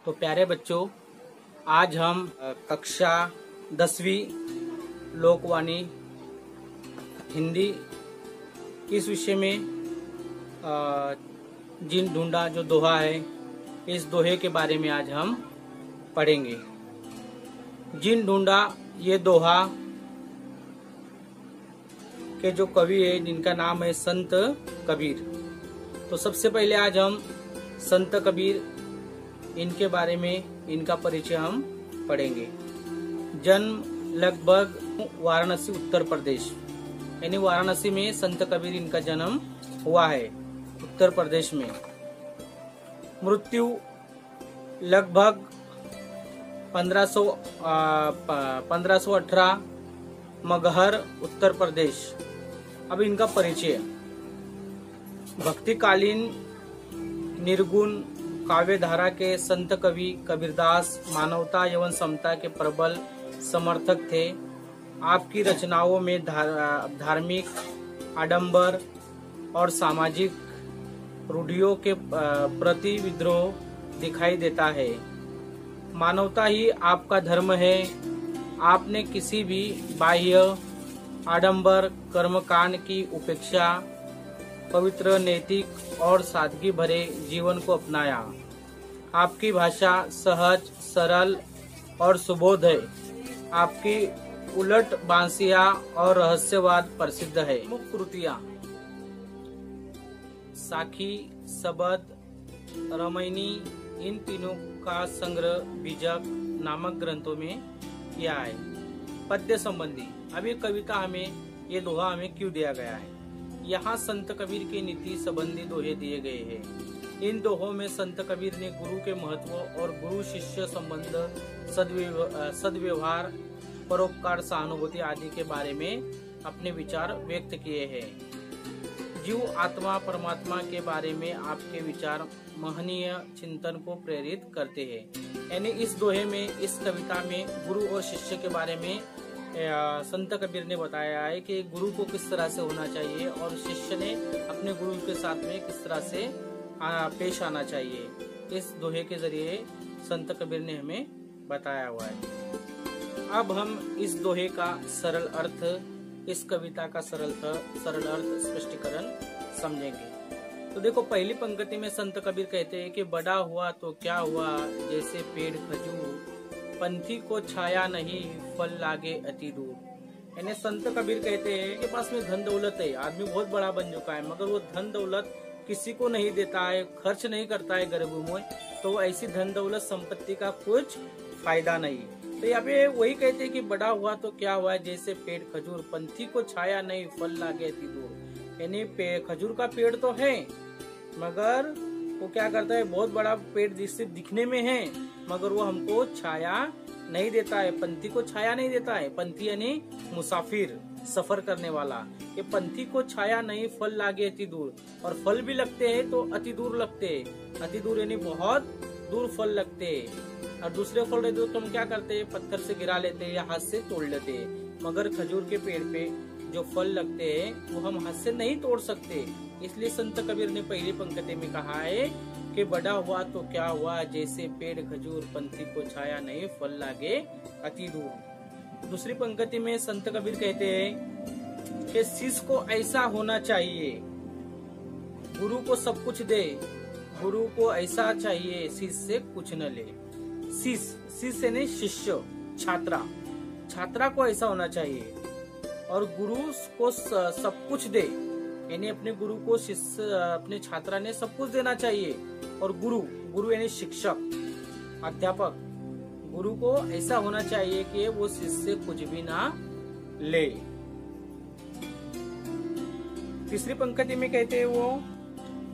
तो प्यारे बच्चों, आज हम कक्षा 10वीं लोकवाणी हिंदी इस विषय में जिन ढूंढा जो दोहा है, इस दोहे के बारे में आज हम पढ़ेंगे। जिन ढूंढा ये दोहा के जो कवि है जिनका नाम है संत कबीर। तो सबसे पहले आज हम संत कबीर इनके बारे में इनका परिचय हम पढ़ेंगे। जन्म लगभग वाराणसी उत्तर प्रदेश, यानी वाराणसी में संत कबीर इनका जन्म हुआ है उत्तर प्रदेश में। मृत्यु लगभग 1518 मगहर उत्तर प्रदेश। अब इनका परिचय। भक्तिकालीन निर्गुण काव्य धारा के संत कवि कबीरदास मानवता एवं समता के प्रबल समर्थक थे। आपकी रचनाओं में धार्मिक आडंबर और सामाजिक रूढ़ियों के प्रति विद्रोह दिखाई देता है। मानवता ही आपका धर्म है। आपने किसी भी बाह्य आडंबर कर्मकांड की उपेक्षा पवित्र, नैतिक और सादगी भरे जीवन को अपनाया। आपकी भाषा सहज, सरल और सुबोध है। आपकी उलट बांसिया और रहस्यवाद प्रसिद्ध है। मुख्य कृतियां साखी, सबद, रामायणी, इन तीनों का संग्रह बीजक नामक ग्रंथों में किया है। पद्य संबंधी। अब ये कविता हमें, ये दोहा हमें क्यों दिया गया है? यहाँ संत कबीर की नीति संबंधी दोहे दिए गए हैं। इन दोहों में संत कबीर ने गुरु के महत्व और गुरु शिष्य संबंध, सद्व्यवहार, परोपकार, सहानुभूति आदि के बारे में अपने विचार व्यक्त किए हैं। जीव, आत्मा, परमात्मा के बारे में आपके विचार महनीय चिंतन को प्रेरित करते हैं। यानी इस दोहे में, इस कविता में गुरु और शिष्य के बारे में संत कबीर ने बताया है कि गुरु को किस तरह से होना चाहिए और शिष्य ने अपने गुरु के साथ में किस तरह से पेश आना चाहिए। इस दोहे के जरिए संत कबीर ने हमें बताया हुआ है। अब हम इस दोहे का सरल अर्थ, इस कविता का सरल अर्थ स्पष्टीकरण समझेंगे। तो देखो, पहली पंक्ति में संत कबीर कहते हैं कि बड़ा हुआ तो क्या हुआ, जैसे पेड़ खजूर, पंथी को छाया नहीं, फल लागे अति दूर। यानी संत कबीर कहते हैं कि पास में धन दौलत है, आदमी बहुत बड़ा बन चुका है, मगर वो धन दौलत किसी को नहीं देता है, खर्च नहीं करता है गरीबों में, तो ऐसी धन दौलत संपत्ति का कुछ फायदा नहीं। तो यहाँ पे वही कहते हैं कि बड़ा हुआ तो क्या हुआ, जैसे पेड़ खजूर, पंथी को छाया नहीं, फल लागे अति दूर। यानी खजूर का पेड़ तो है, मगर वो क्या करता है, बहुत बड़ा पेड़ जिससे दिखने में है, मगर वो हमको छाया नहीं देता है। पंथी को छाया नहीं देता है। पंथी यानी मुसाफिर, सफर करने वाला। ये पंथी को छाया नहीं, फल लागे अति दूर। और फल भी लगते हैं तो अति दूर लगते हैं। अति दूर यानी बहुत दूर फल लगते हैं। और दूसरे फल रहते तो हम क्या करते हैं, पत्थर से गिरा लेते हैं या हाथ से तोड़ लेते हैं। मगर खजूर के पेड़ पे जो फल लगते हैं वो हम हाथ से नहीं तोड़ सकते। इसलिए संत कबीर ने पहली पंक्ति में कहा है कि बड़ा हुआ तो क्या हुआ, जैसे पेड़ खजूर, पंथी को छाया नहीं, फल लागे अति दूर। दूसरी पंक्ति में संत कबीर कहते हैं कि शिष्य को ऐसा होना चाहिए, गुरु को सब कुछ दे, गुरु को ऐसा चाहिए, शिष्य से कुछ न ले। शिष्य ने शिष्य, छात्रा को ऐसा होना चाहिए, और गुरु को सब कुछ दे, यानी अपने गुरु को शिष्य, अपने छात्रा ने सब कुछ देना चाहिए। और गुरु यानी शिक्षक, अध्यापक, गुरु को ऐसा होना चाहिए कि वो शिष्य से कुछ भी ना ले। तीसरी पंक्ति में कहते हैं वो,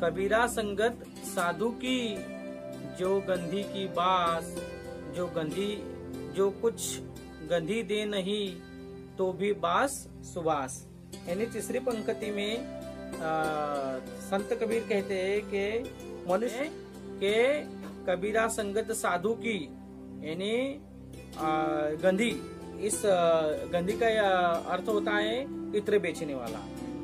कबीरा संगत साधु की, जो गंधी की बास, जो कुछ गंधी दे नहीं, तो भी बास सुबास। यानी तीसरी पंक्ति में संत कबीर कहते हैं कि मनुष्य के कबीरा संगत साधु की, यानी गंधी, इस गंधी का अर्थ होता है इत्र बेचने वाला।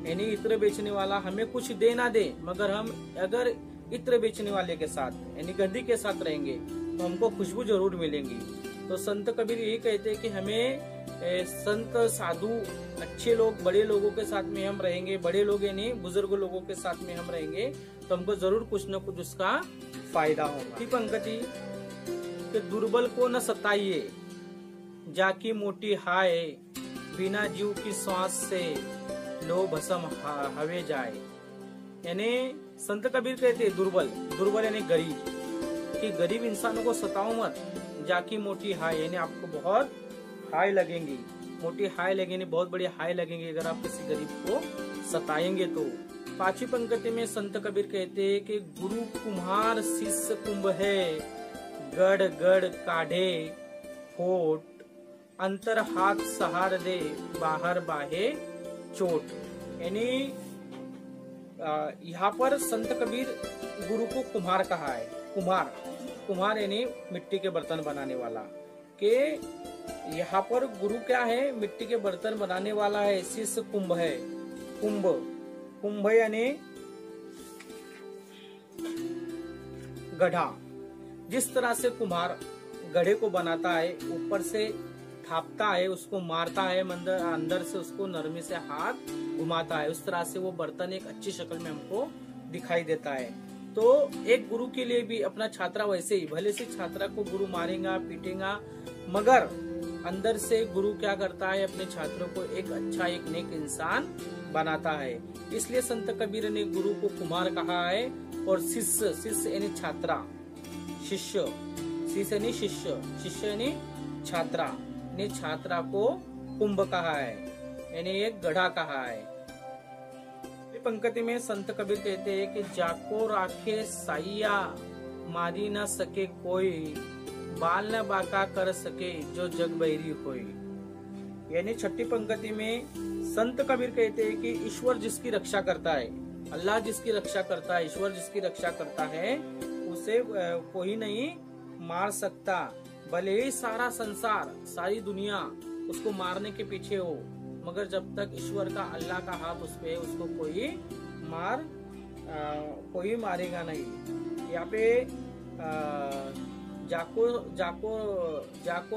यानी इत्र बेचने वाला हमें कुछ दे ना दे, मगर हम अगर इत्र बेचने वाले के साथ यानी गंधी के साथ रहेंगे तो हमको खुशबू जरूर मिलेंगी। तो संत कबीर यही कहते हैं कि हमें संत साधु अच्छे लोग बड़े लोगों के साथ में हम रहेंगे, बड़े लोग यानी बुजुर्ग लोगों के साथ में हम रहेंगे तो हमको जरूर कुछ न कुछ उसका फायदा होगा। पंकति कि दुर्बल को न सताइए, जाकी मोटी हाय, बिना जीव की श्वास से लो भस्म हवे जाए। यानी संत कबीर कहते दुर्बल यानी गरीब, कि गरीब इंसानों को सताओ मत, जाकी मोटी हाय यानी आपको बहुत हाय लगेंगी, मोटी हाय लगेंगी, बहुत बड़ी हाय लगेंगी अगर आप किसी गरीब को सताएंगे तो। 5वीं पंक्ति में संत कबीर कहते हैं कि गुरु कुम्हार शिष्य कुंभ है, गढ़ गढ़ काढ़े फोट, अंतर हाथ सहार दे बाहर बाहे चोट। यानी यहाँ पर संत कबीर गुरु को कुम्हार कहा है। कुम्हार यानी मिट्टी के बर्तन बनाने वाला, के यहाँ पर गुरु क्या है, मिट्टी के बर्तन बनाने वाला है। शिष्य कुंभ है, कुंभ यानी गढ़ा। जिस तरह से कुम्हार गढ़े को बनाता है, ऊपर से थापता है, उसको मारता है, अंदर से उसको नरमी से हाथ घुमाता है, उस तरह से वो बर्तन एक अच्छी शक्ल में हमको दिखाई देता है। तो एक गुरु के लिए भी अपना छात्रा वैसे ही, भले से छात्रा को गुरु मारेगा पीटेगा, मगर अंदर से गुरु क्या करता है, अपने छात्रों को एक अच्छा एक नेक इंसान बनाता है। इसलिए संत कबीर ने गुरु को कुम्हार कहा है, और शिष्य यानी छात्रा, शिष्य यानी शिष्य यानी छात्रा ने छात्रा को कुंभ कहा है, यानी एक गढ़ा कहा है। पंक्ति में संत कबीर कहते हैं कि जाको राखे साइया, मारी न सके कोई, बाल न बाका कर सके जो जग बैरी होई। यानी 6ठी पंक्ति में संत कबीर कहते हैं कि ईश्वर जिसकी रक्षा करता है, अल्लाह जिसकी रक्षा करता है, ईश्वर जिसकी रक्षा करता है, उसे कोई नहीं मार सकता, भले ही सारा संसार सारी दुनिया उसको मारने के पीछे हो, मगर जब तक ईश्वर का अल्लाह का हाथ उस पे, उसको कोई मारेगा नहीं। यहाँ पे जाको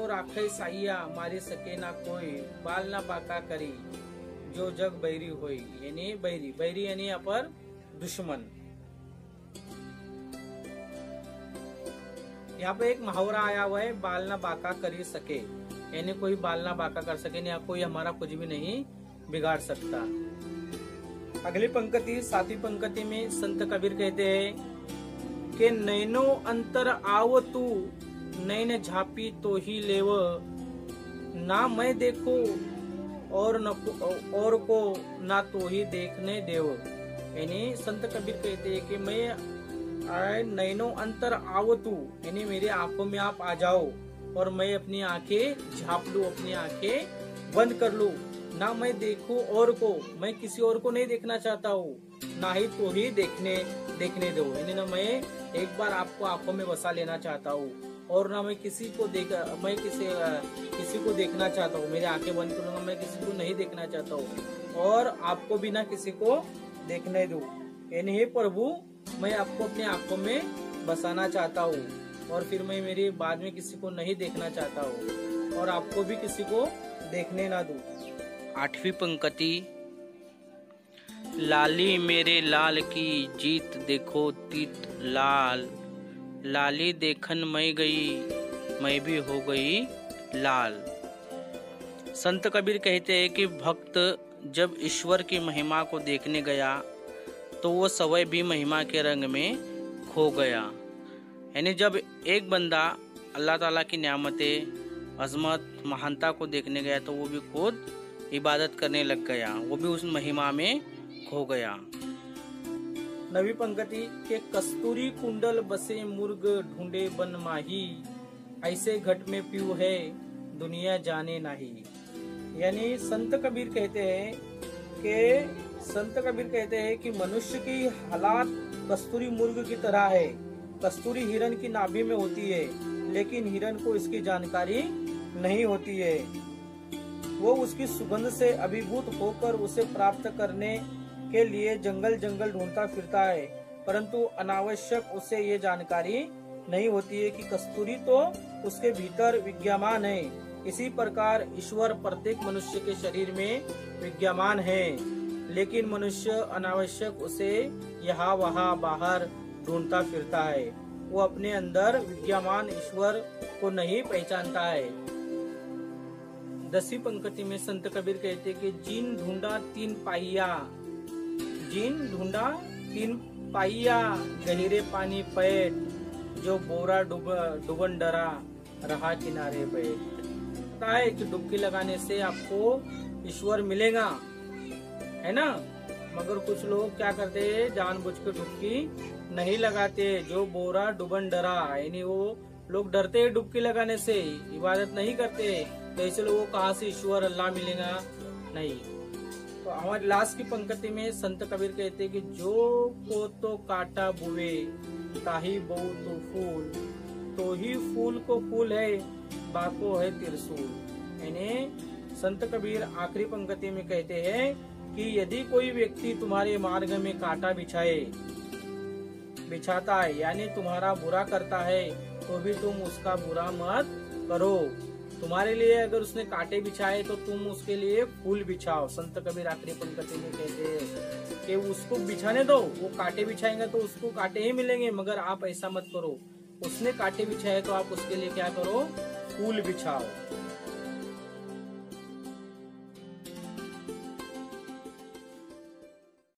राखे साइया, मारे सके ना कोई, बाल ना बाका करी जो जग बैरी होई। यानी बैरी यानी यहाँ पर दुश्मन। यहाँ पे एक मुहावरा आया हुआ है, बाल ना बाका करी सके, यानी कोई बाल ना बाका कर सके नहीं, कोई हमारा कुछ भी नहीं बिगाड़ सकता। अगली पंक्ति 7वीं पंक्ति में संत कबीर कहते हैं कि नैनो अंतर आव तू, नैन झापी तो ही लेव, ना मैं देखो और को ना तो ही देखने देव। यानी संत कबीर कहते हैं कि मैं नैनो अंतर आव तू, यानी मेरे आंखों में आप आ जाओ और मैं अपनी आंखें झाप लूं, अपनी आंखें बंद कर लूं, ना मैं देखूं और को, मैं किसी और को नहीं देखना चाहता हूँ, ना ही तो ही देखने दो। यानी ना मैं एक बार आपको आंखों में बसा लेना चाहता हूँ, और ना मैं किसी को देखना चाहता हूँ, मेरी आंखें बंद करूंगा, मैं किसी को नहीं देखना चाहता हूँ, और आपको भी ना किसी को देखने दो। यानी हे प्रभु, मैं आपको अपनी आंखों में बसाना चाहता हूँ, और फिर मैं मेरे बाद में किसी को नहीं देखना चाहता हूँ, और आपको भी किसी को देखने ना दूं। 8वीं पंक्ति, लाली मेरे लाल की जीत देखो तीत लाल, लाली देखन मैं गई मैं भी हो गई लाल। संत कबीर कहते हैं कि भक्त जब ईश्वर की महिमा को देखने गया तो वो स्वयं भी महिमा के रंग में खो गया। यानी जब एक बंदा अल्लाह ताला की नियामतें, अजमत, महानता को देखने गया तो वो भी खुद इबादत करने लग गया, वो भी उस महिमा में खो गया। 9वीं पंक्ति के कस्तूरी कुंडल बसे मुर्ग ढूंढे बन माही, ऐसे घट में पीऊ है दुनिया जाने नाही। यानी संत कबीर कहते हैं कि मनुष्य की हालात कस्तूरी मुर्ग की तरह है। कस्तूरी हिरन की नाभि में होती है, लेकिन हिरन को इसकी जानकारी नहीं होती है। वो उसकी सुगंध से अभिभूत होकर उसे प्राप्त करने के लिए जंगल जंगल ढूंढता फिरता है, परंतु अनावश्यक उसे ये जानकारी नहीं होती है कि कस्तूरी तो उसके भीतर विद्यमान है। इसी प्रकार ईश्वर प्रत्येक मनुष्य के शरीर में विद्यमान है, लेकिन मनुष्य अनावश्यक उसे यहाँ वहाँ बाहर ढूंढता फिरता है। वो अपने अंदर विद्यमान ईश्वर को नहीं पहचानता है। 10वीं पंक्ति में संत कबीर कहते कि जिन ढूंढा तीन पाइया, जिन ढूंढा तीन पाइया, गहरे पानी पैठ, जो बोरा डूबन डरा रहा किनारे बैठ। पता है कि डुबकी लगाने से आपको ईश्वर मिलेगा, है ना। मगर कुछ लोग क्या करते हैं, जानबूझ के डुबकी नहीं लगाते। जो बोरा डूबन डरा, यानी वो लोग डरते हैं डुबकी लगाने से, इबादत नहीं करते। तो ऐसे लोगों को कहाँ से ईश्वर अल्लाह मिलेगा, नहीं। तो हमारे लास्ट की पंक्ति में संत कबीर कहते हैं कि जो को तो काटा बुए, ताही बहु तो फूल, तो ही फूल को फूल है, बाको है त्रिशूल। यानी संत कबीर आखिरी पंक्ति में कहते हैं कि यदि कोई व्यक्ति तुम्हारे मार्ग में कांटा बिछाता है, यानी तुम्हारा बुरा करता है, तो भी तुम उसका बुरा मत करो। तुम्हारे लिए अगर उसने कांटे बिछाए तो तुम उसके लिए फूल बिछाओ। संत कबीर आखिरी पंक्ति में कहते हैं कि उसको बिछाने दो, वो कांटे बिछाएंगे तो उसको कांटे ही मिलेंगे, मगर आप ऐसा मत करो। उसने कांटे बिछाए तो आप उसके लिए क्या करो, फूल बिछाओ।